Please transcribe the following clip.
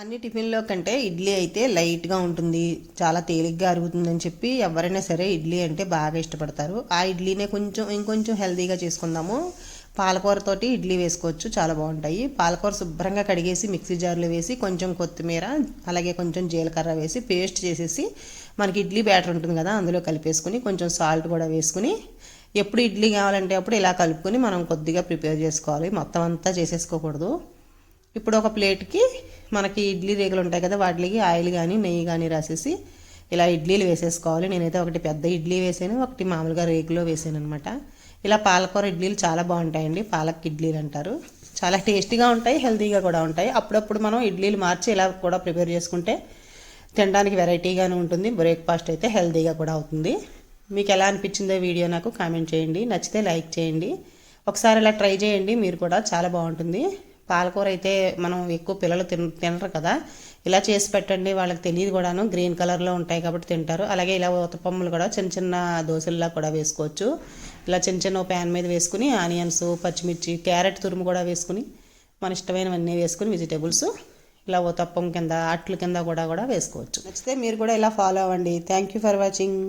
అన్ని టిఫిన్లో కంటే ఇడ్లీ అయితే లైట్గా ఉంటుంది, చాలా తేలిగ్గా అరుగుతుందని చెప్పి ఎవరైనా సరే ఇడ్లీ అంటే బాగా ఇష్టపడతారు. ఆ ఇడ్లీనే ఇంకొంచెం హెల్తీగా చేసుకుందాము. పాలకూరతోటి ఇడ్లీ వేసుకోవచ్చు, చాలా బాగుంటాయి. పాలకూర శుభ్రంగా కడిగేసి మిక్సీ జార్లో వేసి కొంచెం కొత్తిమీర అలాగే కొంచెం జీలకర్ర వేసి పేస్ట్ చేసేసి మనకి ఇడ్లీ బ్యాటర్ ఉంటుంది కదా, అందులో కలిపేసుకుని కొంచెం సాల్ట్ కూడా వేసుకుని ఎప్పుడు ఇడ్లీ కావాలంటే అప్పుడు ఇలా కలుపుకొని మనం కొద్దిగా ప్రిపేర్ చేసుకోవాలి. మొత్తం అంతా చేసేసుకోకూడదు. ఇప్పుడు ఒక ప్లేట్కి మనకి ఇడ్లీ రేగులు ఉంటాయి కదా, వాటికి ఆయిల్ కానీ నెయ్యి కానీ రాసేసి ఇలా ఇడ్లీలు వేసేసుకోవాలి. నేనైతే ఒకటి పెద్ద ఇడ్లీ వేసాను, ఒకటి మామూలుగా రేగులో వేసాను అనమాట. ఇలా పాలకూర ఇడ్లీలు చాలా బాగుంటాయండి, పాలక్ ఇడ్లీలు అంటారు. చాలా టేస్టీగా ఉంటాయి, హెల్తీగా కూడా ఉంటాయి. అప్పుడప్పుడు మనం ఇడ్లీలు మార్చి ఇలా కూడా ప్రిపేర్ చేసుకుంటే తినడానికి వెరైటీగానే ఉంటుంది. బ్రేక్ఫాస్ట్ అయితే హెల్తీగా కూడా అవుతుంది. మీకు ఎలా అనిపించిందో వీడియో నాకు కామెంట్ చేయండి. నచ్చితే లైక్ చేయండి. ఒకసారి ఇలా ట్రై చేయండి, మీరు కూడా చాలా బాగుంటుంది. పాలకూర అయితే మనం ఎక్కువ పిల్లలు తినరు కదా, ఇలా చేసి పెట్టండి. వాళ్ళకి తెలియదు కూడాను, గ్రీన్ కలర్లో ఉంటాయి కాబట్టి తింటారు. అలాగే ఇలా ఊతపమ్మలు కూడా చిన్న చిన్న దోశల్లా కూడా వేసుకోవచ్చు. ఇలా చిన్న చిన్న ప్యాన్ మీద వేసుకుని ఆనియన్స్, పచ్చిమిర్చి, క్యారెట్ తురుము కూడా వేసుకుని మన ఇష్టమైనవన్నీ వేసుకుని వెజిటేబుల్స్ ఇలా ఊతప్పం కింద అట్ల కింద కూడా వేసుకోవచ్చు. నచ్చితే మీరు కూడా ఇలా ఫాలో అవ్వండి. Thank you for watching.